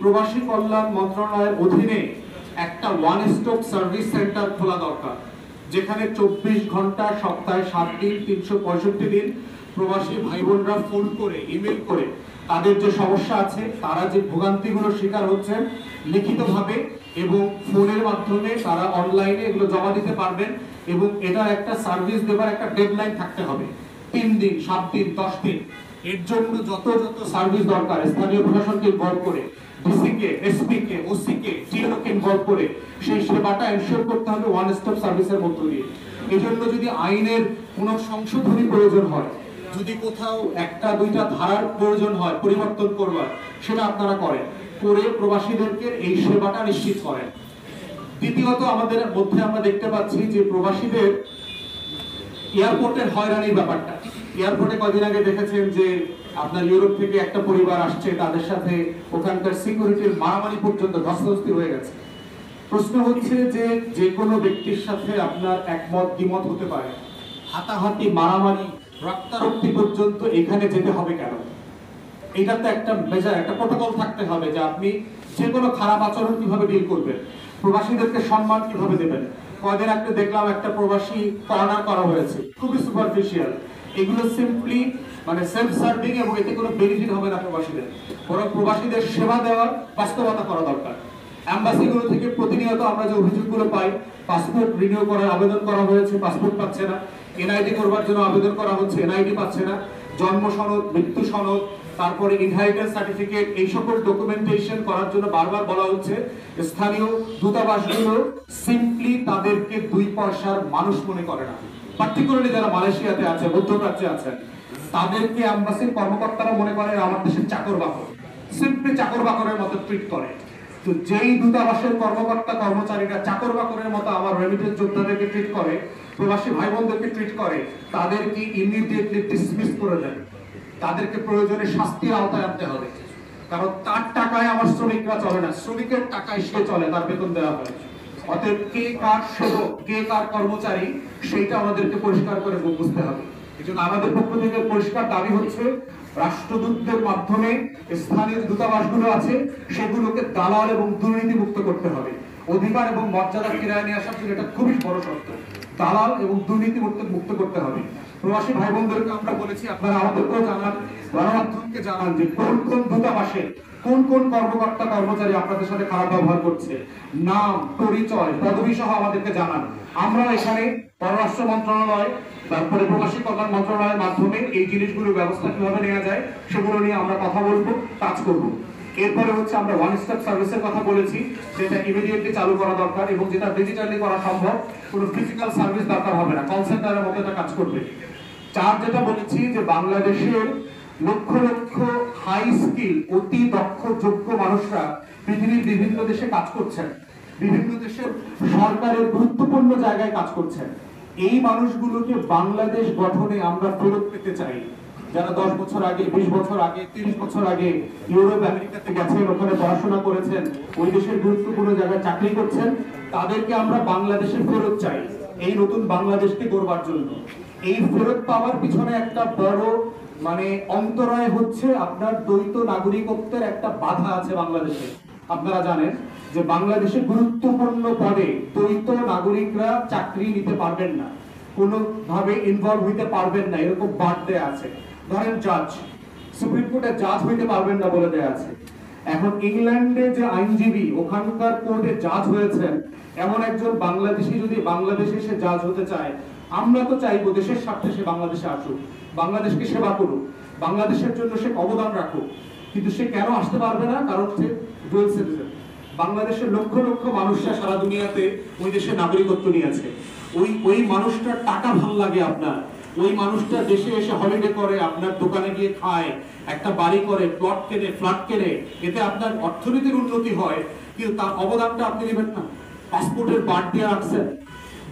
প্রবাসী কল্যাণ মন্ত্রণালয়ের অধীনে একটা ওয়ান স্টপ সার্ভিস সেন্টার খোলা দরকার, যেখানে 24 ঘন্টা সপ্তাহে 7 দিন 365 দিন প্রবাসী ভাই বোনরা ফোন করে ইমেল করে তাদের যে সমস্যা আছে, তারা যে ভোগান্তিগুলো শিকার হচ্ছেন লিখিতভাবে এবং ফোনের মাধ্যমে তারা অনলাইনে এগুলো জমা দিতে পারবেন। এবং এটা একটা সার্ভিস দেবার একটা ডেডলাইন থাকতে হবে, 3 দিন 7 দিন 10 দিন। এর জন্য যত সার্ভিস দরকার স্থানীয় প্রশাসনকে ইনভলভ করে, ডিসিকে, এসপিকে, ওসিকে, টিএনওকে ইনভলভ করে সেই সেবাটা এনশিওর করতে হবে ওয়ান স্টপ সার্ভিসের মধ্য দিয়ে। এই জন্য যদি আইনের কোনো সংশোধনী প্রয়োজন হয়, যদি কোথাও একটা দুইটা ধারার প্রয়োজন হয় পরিবর্তন করবার, সেটা আপনারা করেন, করে প্রবাসীদেরকে এই সেবাটা নিশ্চিত করেন। দ্বিতীয়ত আমাদের মধ্যে আমরা দেখতে পাচ্ছি যে প্রবাসীদের এয়ারপোর্টের হয়রানির ব্যাপারটা। এয়ারপোর্টে কদিন আগে দেখেছেন যে আপনার ইউরোপ থেকে একটা পরিবার আসছে, তাদের সাথে ওখানকার সিকিউরিটির মারামারি পর্যন্ত ধস্তাধস্তি হয়ে গেছে। প্রশ্ন হচ্ছে যে যে কোনো ব্যক্তির সাথে আপনার একমত দ্বিমত হতে পারে, হাতাহাতি মারামারি রক্তারক্তি পর্যন্ত এখানে যেতে হবে কেন? এটাতে একটা মেজার, একটা প্রোটোকল থাকতে হবে যে আপনি যে কোনো খারাপ আচরণ কিভাবে ডিল করবেন, প্রবাসীদেরকে সম্মান কিভাবে দেবেন। কয়েকদিন আগে দেখলাম একটা প্রবাসী কর্নার করা হয়েছে, খুবই সুপারফিশিয়াল। এগুলো সিম্পলি মানে সেলফ সার্ভিং এবং এতে কোনো বেনিফিট হবে না প্রবাসীদের, বরং প্রবাসীদের সেবা দেওয়ার বাস্তবতা করা দরকার। অ্যাম্বাসিগুলো থেকে প্রতিনিয়ত আমরা যে অভিযোগগুলো পাই, পাসপোর্ট রিনিউ করার আবেদন করা হয়েছে, পাসপোর্ট পাচ্ছে না, এনআইডি করবার জন্য আবেদন করা হচ্ছে, এনআইডি পাচ্ছে না, জন্ম সনদ, মৃত্যু সনদ, তারপরে ইনহেরিটেন্স সার্টিফিকেট, এই সকল ডকুমেন্টেশন করার জন্য বারবার বলা হচ্ছে। স্থানীয় দূতাবাসগুলো সিম্পলি তাদেরকে 2 পয়সার মানুষ মনে করে না। পার্টিকুলারলি যারা মালয়েশিয়াতে আছে, মধ্যপ্রাচ্যে আছেন, তাদেরকে অ্যাম্বাসির কর্মকর্তারা মনে করে আমার দেশের চাকর বাকর, সিম্পলি চাকর বাকরের মতো ট্রিট করে। তো যেই দূতাবাসের কর্মকর্তা কর্মচারীরা চাকর বাকরের মতো আমার রেমিটেন্স যোদ্ধাদেরকে ট্রিট করে, প্রবাসী ভাই বোনদেরকে ট্রিট করে, তাদেরকে ইমিডিয়েটলি ডিসমিস করে দেয়। তাদেরকে প্রয়োজনে শাস্তির আওতায় আনতে হবে, কারণ তার টাকায় আমার শ্রমিকরা চলে না, শ্রমিকের টাকায় সে চলে, তার বেতন দেওয়া হয়। অতএব কে কার সেবক, কে কার কর্মচারী, সেইটা আমাদেরকে পরিষ্কার করে বুঝতে হবে। এই জন্য আমাদের পক্ষ থেকে পরিষ্কার দাবি হচ্ছে, রাষ্ট্রদূতদের মাধ্যমে স্থানীয় দূতাবাসগুলো আছে সেগুলোকে দালাল এবং দুর্নীতি মুক্ত করতে হবে। অধিকার এবং মর্যাদা ফিরিয়ে নিয়ে আসার জন্য এটা খুবই বড় শর্ত, দালাল এবং দুর্নীতি মুক্ত করতে হবে। প্রবাসী ভাই বোনদেরকে আমরা বলেছি, আপনারা আমাদেরকেও জানান, গণমাধ্যমকে জানান যে কোন কোন দূতাবাসে কোন কোন কর্মকর্তা কর্মচারী আপনাদের সাথে খারাপ ব্যবহার করছে, নাম, পরিচয়, পদবি সহ আমাদেরকে জানান। আমরা এখানে পররাষ্ট্র মন্ত্রণালয়, তারপরে প্রবাসী কল্যাণ মন্ত্রণালয়ের মাধ্যমে এই জিনিসগুলোর ব্যবস্থা কিভাবে নেওয়া যায় সেগুলো নিয়ে আমরা কথা বলবো, কাজ করব। এরপরে হচ্ছে আমরা ওয়ান স্টপ সার্ভিসের কথা বলেছি, যেটা ইমিডিয়েটলি চালু করা দরকার এবং যেটা ডিজিটালি করা সম্ভব, কোনো ফিজিক্যাল সার্ভিস দরকার হবে না, কল সেন্টারের মতো এটা কাজ করবে। 4, যেটা বলেছি যে বাংলাদেশের লক্ষ লক্ষ হাই স্কিল, অতি দক্ষ যোগ্য মানুষরা পৃথিবীর বিভিন্ন দেশে কাজ করছেন, বিভিন্ন দেশের সরকারের গুরুত্বপূর্ণ জায়গায় কাজ করছেন। এই মানুষগুলোকে বাংলাদেশ গঠনে আমরা ফেরত পেতে চাই। যারা 10 বছর আগে, 20 বছর আগে, 30 বছর আগে ইউরোপ আমেরিকাতে গেছেন, ওখানে পড়াশোনা করেছেন, ওই দেশের গুরুত্বপূর্ণ জায়গায় চাকরি করছেন, তাদেরকে আমরা বাংলাদেশে ফেরত চাই এই নতুন বাংলাদেশকে গড়বার জন্য। এই ফেরত পাওয়ার পিছনে একটা বড় মানে অন্তরায় হচ্ছে আপনার দ্বৈত নাগরিকত্বের একটা বাধা আছে বাংলাদেশে। আপনারা জানেন যে বাংলাদেশে গুরুত্বপূর্ণ পদে দ্বৈত নাগরিকরা চাকরি নিতে পারবেন না, কোনোভাবে ইনভলভ হইতে পারবেন না, এরকম বাদ দেয়া আছে। ধরেন জাজ, সুপ্রিম কোর্টের জাজ হইতে পারবেন না বলে দেয়া আছে। এখন ইংল্যান্ডে যে আইনজীবী ওখানকার কোর্টে জাজ হয়েছেন, এমন একজন বাংলাদেশি যদি বাংলাদেশে সে জাজ হতে চায়, আমরা তো চাইবো দেশের স্বার্থে সে বাংলাদেশে আসুক, বাংলাদেশকে সেবা করুক, বাংলাদেশের জন্য সে অবদান রাখুক। কিন্তু সে কেন আসতে পারবে না? কারণ সে ডুয়াল সিটিজেন। বাংলাদেশের লক্ষ লক্ষ মানুষরা সারা দুনিয়াতে ওই দেশের নাগরিকত্ব নিয়েছে। ওই মানুষটার টাকা ভাল লাগে আপনার, ওই মানুষটা দেশে এসে হলিডে করে, আপনার দোকানে গিয়ে খায়, একটা বাড়ি করে, প্লট কেনে, ফ্ল্যাট কেনে, এতে আপনার অর্থনীতির উন্নতি হয়, কিন্তু তার অবদানটা আপনি নেবেন না। পাসপোর্টের বাদ দিয়ে রাখছেন।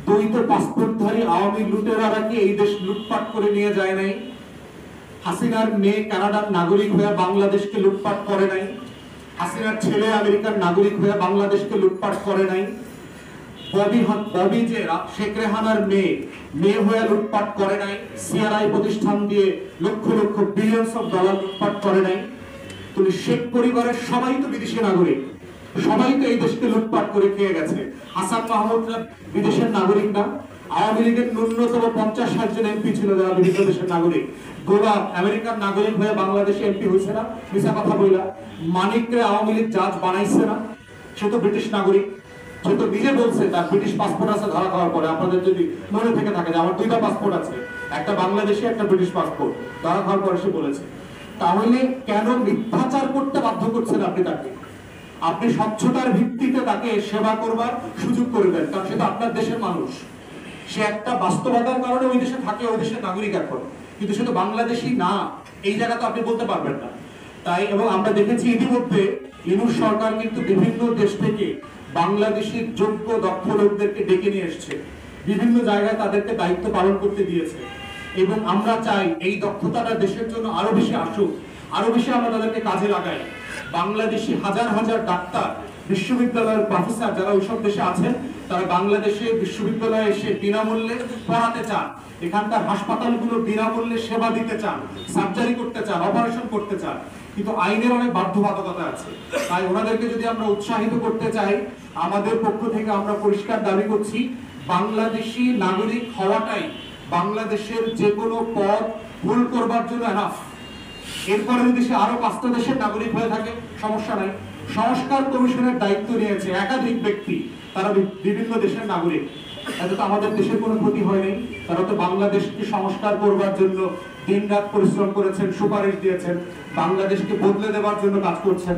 দ্বৈত পাসপোর্টধারী আওয়ামী লুটেরারা কি এই দেশ লুটপাট করে নিয়ে যায় নাই? হাসিনার মেয়ে কানাডার নাগরিক হয়ে বাংলাদেশকে লুটপাট করে নাই? হাসিনার ছেলে আমেরিকার নাগরিক হয়ে বাংলাদেশকে লুটপাট করে নাই? ববি যে শেখ রেহানার মেয়ে হয়ে লুটপাট করে নাই? সিআরআই প্রতিষ্ঠান দিয়ে lakh lakh billions of dollar লুটপাট করে নাই? তুমি শেখ পরিবারের সবাই তো বিদেশি নাগরিক, সবাই তো এই দেশকে লুটপাট করে খেয়ে গেছে। হাসান মাহমুদরা বিদেশের নাগরিক না? আওয়ামী লীগের ন্যূনতম 50-60 জন এমপি ছিল যারা বিভিন্ন দেশের নাগরিক। গোলাপ আমেরিকার নাগরিক হয়ে বাংলাদেশে এমপি হয়েছে না? মিছা কথা বইলা। মানিকরে আওয়ামী লীগ জাজ বানাইছে না? সে তো ব্রিটিশ নাগরিক, সে তো নিজে বলছে তার ব্রিটিশ পাসপোর্ট আছে ধরা খাওয়ার পরে। আপনাদের যদি মনে থেকে থাকে যে আমার 2টা পাসপোর্ট আছে, একটা বাংলাদেশি একটা ব্রিটিশ পাসপোর্ট, ধরা খাওয়ার পরে সে বলেছে। তাহলে কেন মিথ্যাচার করতে বাধ্য করছেন আপনি তাকে? আপনি স্বচ্ছতার ভিত্তিতে তাকে সেবা করবার সুযোগ করে দেন, কারণ সে তো আপনার দেশের মানুষ। সে একটা বাস্তবতার কারণে ওই দেশে থাকে, ওই দেশের নাগরিক এখন, কিন্তু সে তো বাংলাদেশি না, এই জায়গা তো আপনি বলতে পারবেন না। তাই এবং আমরা দেখেছি ইতিমধ্যে ইউনূস সরকার কিন্তু বিভিন্ন দেশ থেকে বাংলাদেশের যোগ্য দক্ষ লোকদেরকে ডেকে নিয়ে এসছে, বিভিন্ন জায়গায় তাদেরকে দায়িত্ব পালন করতে দিয়েছে। এবং আমরা চাই এই দক্ষতাটা দেশের জন্য আরো বেশি আসুক, আরো বেশি আমরা তাদেরকে কাজে লাগাই। বাংলাদেশি হাজার হাজার ডাক্তার, বিশ্ববিদ্যালয়ের প্রফেসর যারা ওইসব দেশে আছেন, তারা বাংলাদেশে বিশ্ববিদ্যালয়ে এসে বিনামূল্যে পড়াতে চান, এখানকার হাসপাতালগুলো বিনামূল্যে সেবা দিতে চান, সার্জারি করতে চান, অপারেশন করতে চান, কিন্তু আইনের অনেক বাধ্যবাধকতা আছে। তাই ওনাদেরকে যদি আমরা উৎসাহিত করতে চাই, আমাদের পক্ষ থেকে আমরা পরিষ্কার দাবি করছি, বাংলাদেশি নাগরিক হওয়াটাই বাংলাদেশের যে কোনো পদ ভুল করবার জন্য এনাফ। এরপরে যদি সে আরো 5টা দেশের নাগরিক হয়ে থাকে সমস্যা নাই। সংস্কার কমিশনের দায়িত্ব নিয়েছে একাধিক ব্যক্তি, তারা বিভিন্ন দেশের নাগরিক। এতে তো আমাদের দেশের কোনো ক্ষতি হয়নি। তারা তো বাংলাদেশকে সংস্কার করবার জন্য দিনরাত পরিশ্রম করেছেন, সুপারিশ দিয়েছেন, বাংলাদেশকে বদলে দেওয়ার জন্য কাজ করছেন।